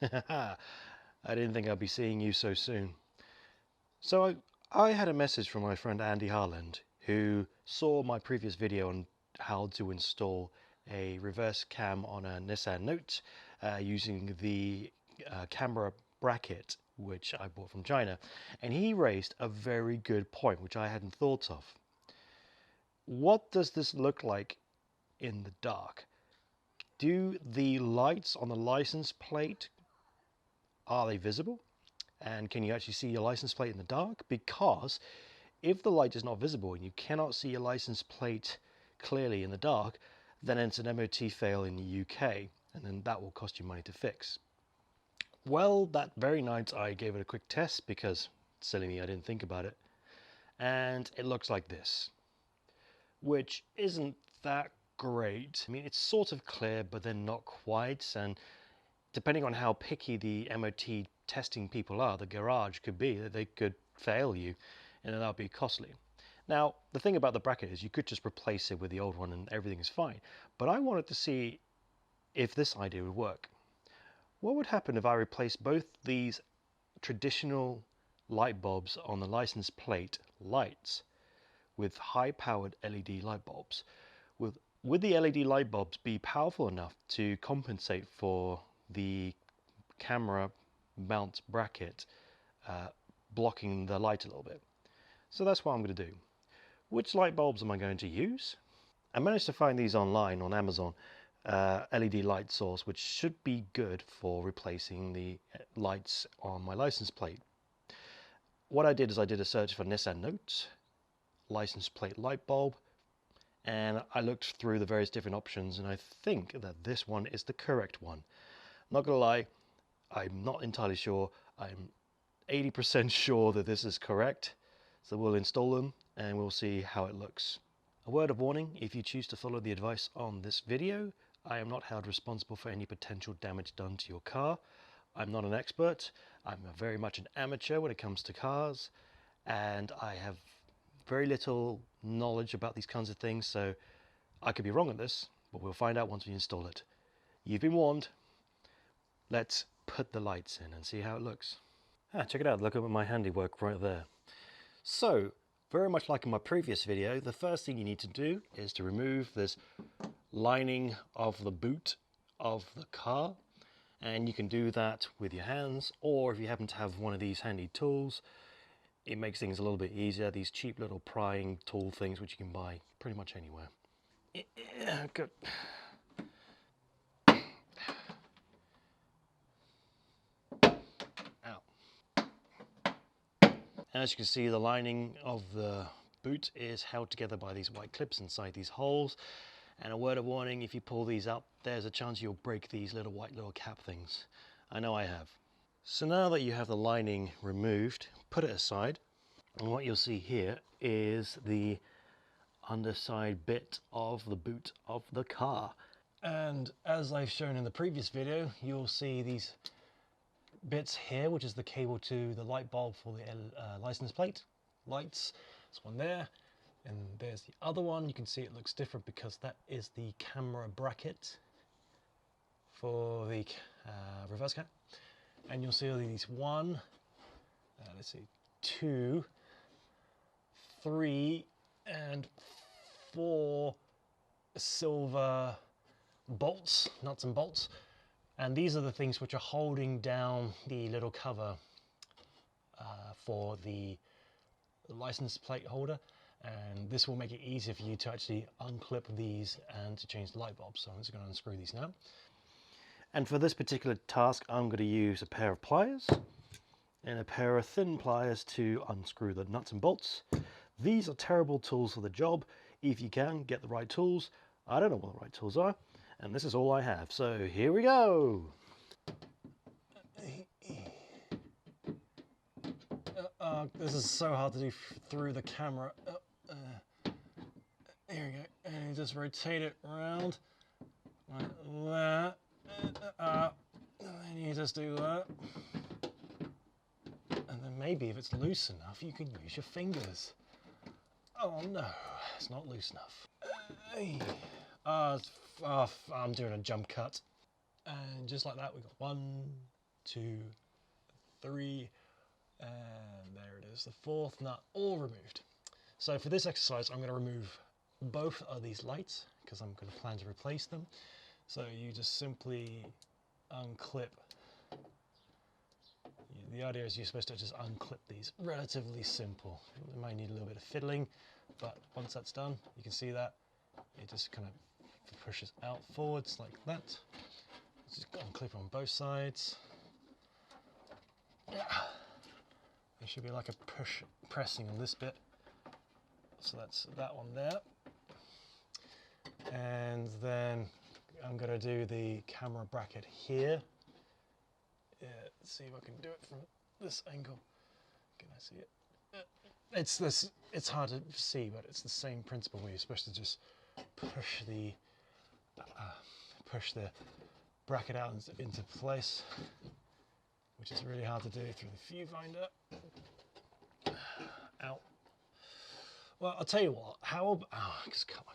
I didn't think I'd be seeing you so soon. So I had a message from my friend Andy Harland, who saw my previous video on how to install a reverse cam on a Nissan Note using the camera bracket which I bought from China. And he raised a very good point which I hadn't thought of. What does this look like in the dark? Do the lights on the license plate, are they visible? And can you actually see your license plate in the dark? Because if the light is not visible and you cannot see your license plate clearly in the dark, then it's an MOT fail in the UK, and then that will cost you money to fix. Well, that very night I gave it a quick test because, silly me, I didn't think about it. And it looks like this, which isn't that great. I mean, it's sort of clear, but then not quite. And depending on how picky the MOT testing people are, the garage could be that they could fail you, and then that would be costly. Now, the thing about the bracket is you could just replace it with the old one and everything is fine. But I wanted to see if this idea would work. What would happen if I replaced both these traditional light bulbs on the license plate lights with high-powered LED light bulbs? Would the LED light bulbs be powerful enough to compensate for the camera mount bracket blocking the light a little bit? So that's what I'm going to do. Which light bulbs am I going to use? I managed to find these online on Amazon, LED light source, which should be good for replacing the lights on my license plate. What I did is I did a search for Nissan Note, license plate light bulb, and I looked through the various different options, and I think that this one is the correct one. Not gonna lie, I'm not entirely sure. I'm 80% sure that this is correct. So we'll install them and we'll see how it looks. A word of warning, if you choose to follow the advice on this video, I am not held responsible for any potential damage done to your car. I'm not an expert. I'm very much an amateur when it comes to cars, and I have very little knowledge about these kinds of things, so I could be wrong on this, but we'll find out once we install it. You've been warned. Let's put the lights in and see how it looks. Check it out, look at my handiwork right there. So, very much like in my previous video, the first thing you need to do is to remove this lining of the boot of the car, and you can do that with your hands, or if you happen to have one of these handy tools, it makes things a little bit easier. These cheap little prying tool things which you can buy pretty much anywhere. Yeah, good. Ow. As you can see, the lining of the boot is held together by these white clips inside these holes. And a word of warning, if you pull these up, there's a chance you'll break these little white cap things. I know I have. So now that you have the lining removed, put it aside. And what you'll see here is the underside bit of the boot of the car. And as I've shown in the previous video, you'll see these bits here, which is the cable to the light bulb for the license plate lights. There's one there, and there's the other one. You can see it looks different because that is the camera bracket for the reverse cam. And you'll see all these one, let's see, 2, 3, and 4 silver bolts, nuts and bolts. And these are the things which are holding down the little cover for the license plate holder. And this will make it easier for you to actually unclip these and to change the light bulbs. So I'm just going to unscrew these now. And for this particular task, I'm going to use a pair of pliers and a pair of thin pliers to unscrew the nuts and bolts. These are terrible tools for the job. If you can, get the right tools. I don't know what the right tools are, and this is all I have. So here we go. This is so hard to do through the camera. Here we go, and you just rotate it around like that. And then you just do that. And then maybe if it's loose enough, you can use your fingers. Oh no, it's not loose enough. I'm doing a jump cut. And just like that, we've got 1, 2, 3, and there it is, the 4th nut all removed. So for this exercise, I'm going to remove both of these lights because I'm going to plan to replace them. So you just simply unclip. The idea is you're supposed to just unclip these. Relatively simple. It might need a little bit of fiddling, but once that's done, you can see that it just kind of pushes out forwards like that. Just unclip on both sides. Yeah. There should be like a pressing on this bit. So that's that one there. And then I'm going to do the camera bracket here. Yeah, let's see if I can do it from this angle. Can I see it? It's hard to see, but it's the same principle where you're supposed to just push the bracket out into place, which is really hard to do through the viewfinder. Out. Well, I'll tell you what. I just cut my.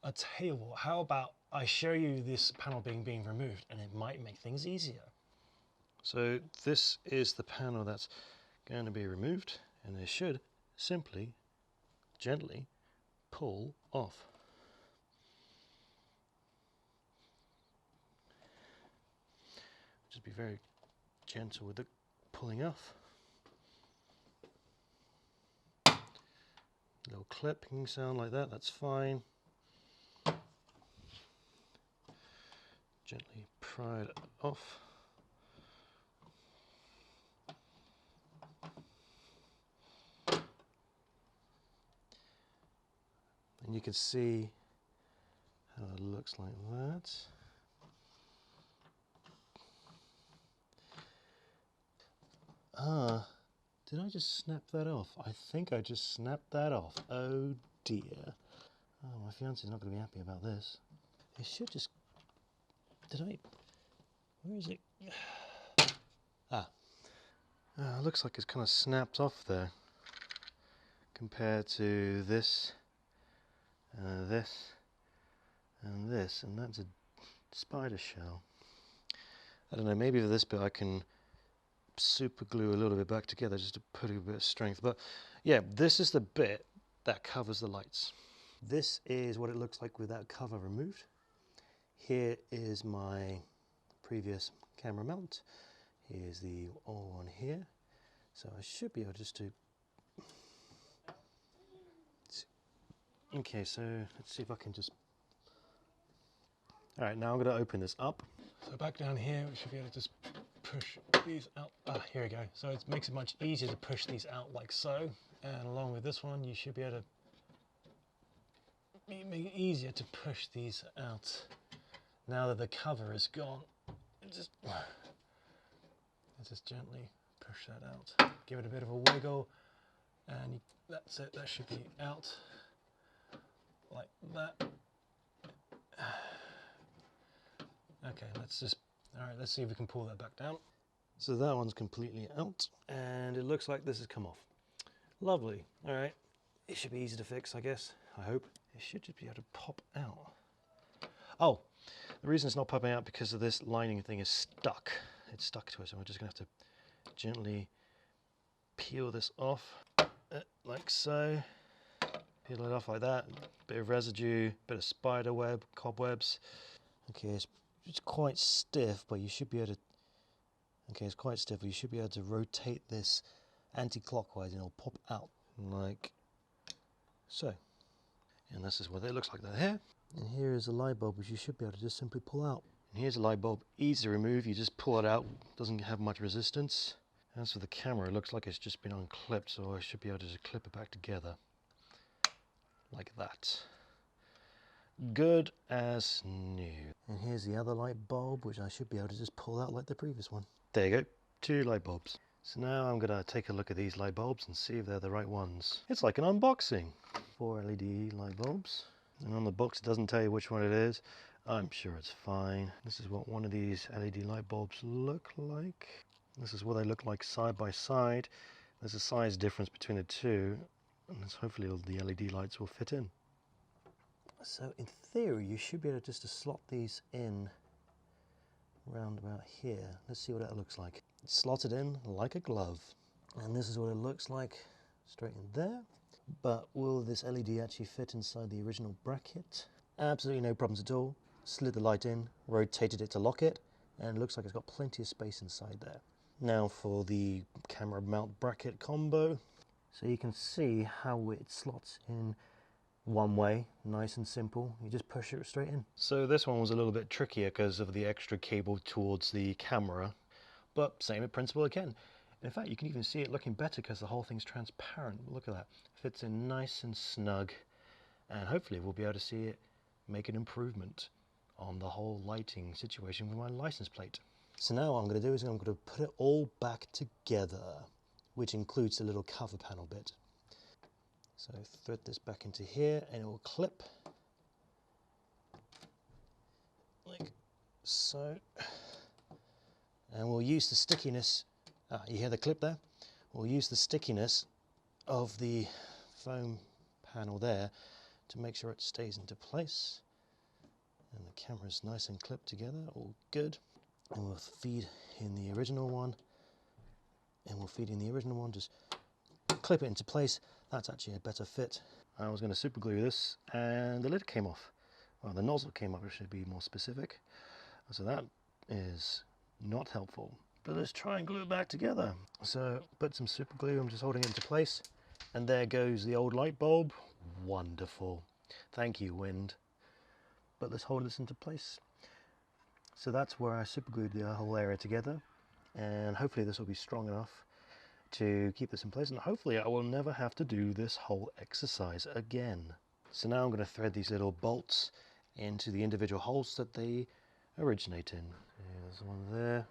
I'll tell you what. How about I show you this panel being removed, and it might make things easier. So this is the panel that's going to be removed, and it should simply, gently pull off. Just be very gentle with the pulling off. Little clipping sound like that, that's fine. Gently pry it off. And you can see how it looks like that. Did I just snap that off? I think I just snapped that off. Oh dear. Oh, my fiance's not going to be happy about this. It should just... Where is it? Looks like it's kind of snapped off there. Compared to this, this, and this, and that's a spider shell. I don't know, maybe for this bit I can super glue a little bit back together just to put a bit of strength. But yeah, this is the bit that covers the lights. This is what it looks like with that cover removed. Here is my previous camera mount. Here's the old one here. So I should be able just to... Okay, so let's see if I can just... Alright, now I'm going to open this up. So back down here, we should be able to just push these out. Here we go. So it makes it much easier to push these out like so. And along with this one, you should be able to make it easier to push these out. Now that the cover is gone, just gently push that out. Give it a bit of a wiggle, and that's it. That should be out like that. Okay, let's see if we can pull that back down. So that one's completely out, and it looks like this has come off. Lovely. All right, it should be easy to fix, I guess. I hope. It should just be able to pop out. Oh, the reason it's not popping out because of this lining thing is stuck. It's stuck to it, so we're just gonna have to gently peel this off, like so. Peel it off like that. Bit of residue, bit of spider web, cobwebs. Okay, it's quite stiff, but you should be able to... Okay, it's quite stiff, but you should be able to rotate this anti-clockwise and it'll pop out like so. And this is what it looks like there. And here is a light bulb, which you should be able to just simply pull out. And here's a light bulb, easy to remove. You just pull it out, doesn't have much resistance. As for the camera, it looks like it's just been unclipped, so I should be able to just clip it back together like that. Good as new. And here's the other light bulb, which I should be able to just pull out like the previous one. There you go, 2 light bulbs. So now I'm gonna take a look at these light bulbs and see if they're the right ones. It's like an unboxing. 4 LED light bulbs. And on the box it doesn't tell you which one it is. I'm sure it's fine. This is what one of these LED light bulbs look like. This is what they look like side by side. There's a size difference between the two, and hopefully the LED lights will fit in. So in theory, you should be able just to slot these in round about here. Let's see what that looks like. It's slotted in like a glove. And this is what it looks like straight in there. But will this LED actually fit inside the original bracket? Absolutely no problems at all. Slid the light in, rotated it to lock it, and it looks like it's got plenty of space inside there. Now for the camera mount bracket combo. So you can see how it slots in one way, nice and simple. You just push it straight in. So this one was a little bit trickier because of the extra cable towards the camera, but same principle again. In fact, you can even see it looking better because the whole thing's transparent. Look at that. Fits in nice and snug, and hopefully we'll be able to see it make an improvement on the whole lighting situation with my license plate. So now what I'm going to do is I'm going to put it all back together, which includes the little cover panel bit. So thread this back into here and it will clip like so. And we'll use the stickiness, you hear the clip there? We'll use the stickiness of the foam panel there to make sure it stays into place. And the camera's nice and clipped together, all good. And we'll feed in the original one. And we'll feed in the original one, just clip it into place. That's actually a better fit. I was going to super glue this and the lid came off. Well, the nozzle came off, I should be more specific. So that is not helpful. But let's try and glue it back together. So put some super glue, I'm just holding it into place. And there goes the old light bulb. Wonderful. Thank you, wind. But let's hold this into place. So that's where I super glued the whole area together. And hopefully this will be strong enough to keep this in place, and hopefully I will never have to do this whole exercise again. So now I'm going to thread these little bolts into the individual holes that they originate in. There's one there,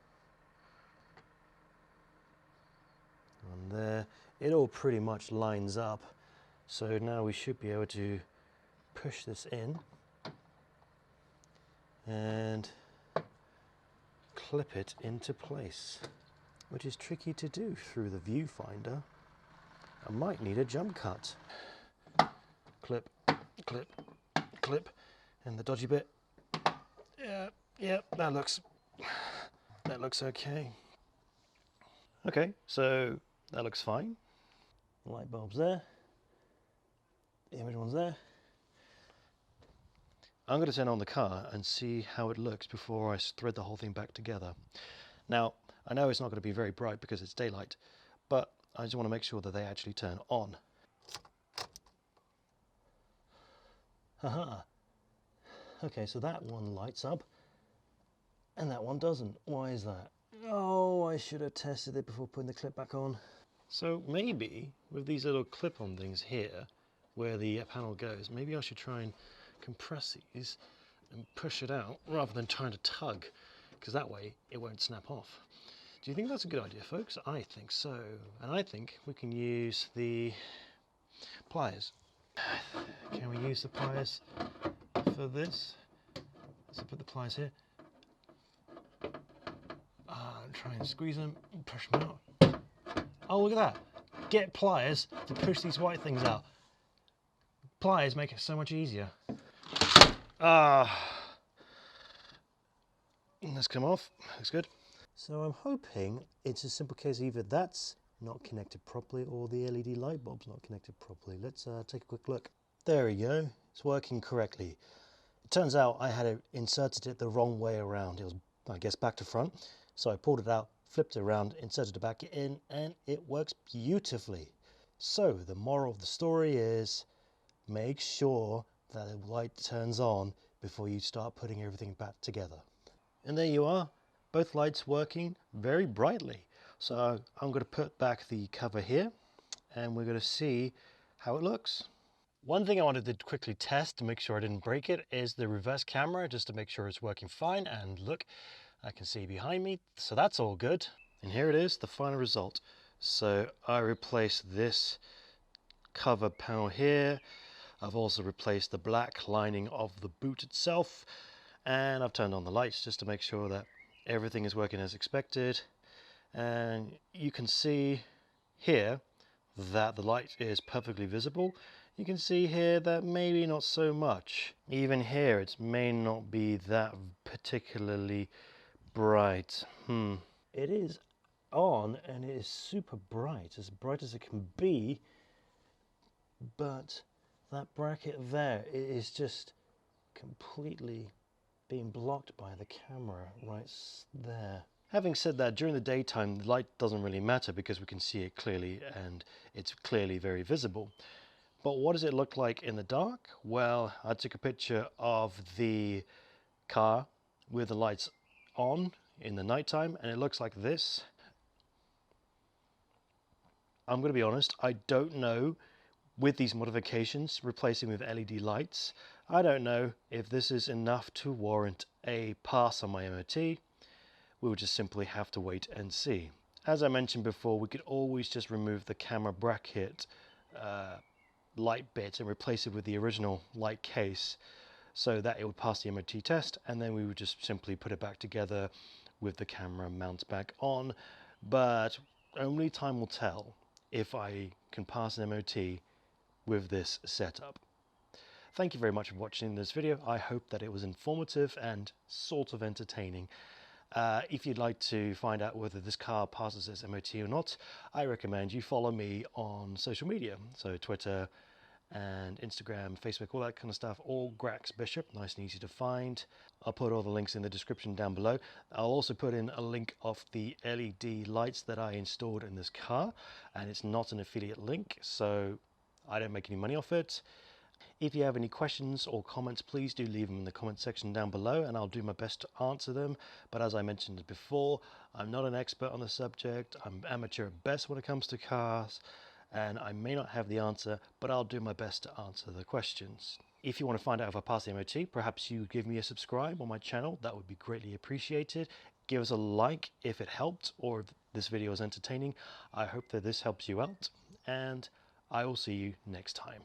one there. It all pretty much lines up, so now we should be able to push this in and clip it into place, which is tricky to do through the viewfinder. I might need a jump cut. Clip, clip, clip, and the dodgy bit. Yeah, that looks okay. Okay, so that looks fine. The light bulb's there. The image one's there. I'm going to turn on the car and see how it looks before I thread the whole thing back together. Now, I know it's not going to be very bright because it's daylight, but I just want to make sure that they actually turn on. Haha. Okay, so that one lights up and that one doesn't. Why is that? Oh, I should have tested it before putting the clip back on. So maybe with these little clip-on things here, where the panel goes, maybe I should try and compress these and push it out rather than trying to tug, because that way it won't snap off. Do you think that's a good idea, folks? I think so. And I think we can use the pliers. Can we use the pliers for this? So put the pliers here. Try and squeeze them and push them out. Oh, look at that. Get pliers to push these white things out. Pliers make it so much easier. Let's come off. Looks good. So I'm hoping it's a simple case either that's not connected properly or the LED light bulb's not connected properly. Let's take a quick look. There we go. It's working correctly. It turns out I had inserted it the wrong way around. It was, I guess, back to front. So I pulled it out, flipped it around, inserted it back in, and it works beautifully. So the moral of the story is make sure that the light turns on before you start putting everything back together. And there you are, both lights working very brightly. So I'm going to put back the cover here and we're going to see how it looks. One thing I wanted to quickly test to make sure I didn't break it is the reverse camera, just to make sure it's working fine. And look, I can see behind me, so that's all good. And here it is, the final result. So I replaced this cover panel here. I've also replaced the black lining of the boot itself, and I've turned on the lights just to make sure that everything is working as expected. And you can see here that the light is perfectly visible. You can see here that maybe not so much. Even here it may not be that particularly bright. It is on and it is super bright as it can be, but that bracket there is just completely being blocked by the camera right there. Having said that, during the daytime the light doesn't really matter because we can see it clearly and it's clearly very visible. But what does it look like in the dark? Well, I took a picture of the car with the lights on in the nighttime and it looks like this. I'm going to be honest, I don't know, with these modifications replacing with LED lights, I don't know if this is enough to warrant a pass on my MOT. We will just simply have to wait and see. As I mentioned before, we could always just remove the camera bracket light bit and replace it with the original light case so that it would pass the MOT test, and then we would just simply put it back together with the camera mount back on. But only time will tell if I can pass an MOT with this setup. Thank you very much for watching this video. I hope that it was informative and sort of entertaining. If you'd like to find out whether this car passes its MOT or not, I recommend you follow me on social media, so Twitter and Instagram, Facebook, all that kind of stuff, all Grax Bishop, nice and easy to find. I'll put all the links in the description down below. I'll also put in a link of the LED lights that I installed in this car, and it's not an affiliate link, so I don't make any money off it. If you have any questions or comments, please do leave them in the comment section down below and I'll do my best to answer them. But as I mentioned before, I'm not an expert on the subject. I'm amateur at best when it comes to cars, and I may not have the answer, but I'll do my best to answer the questions. If you want to find out if I pass the MOT, perhaps you give me a subscribe on my channel. That would be greatly appreciated. Give us a like if it helped or if this video is entertaining. I hope that this helps you out, and I will see you next time.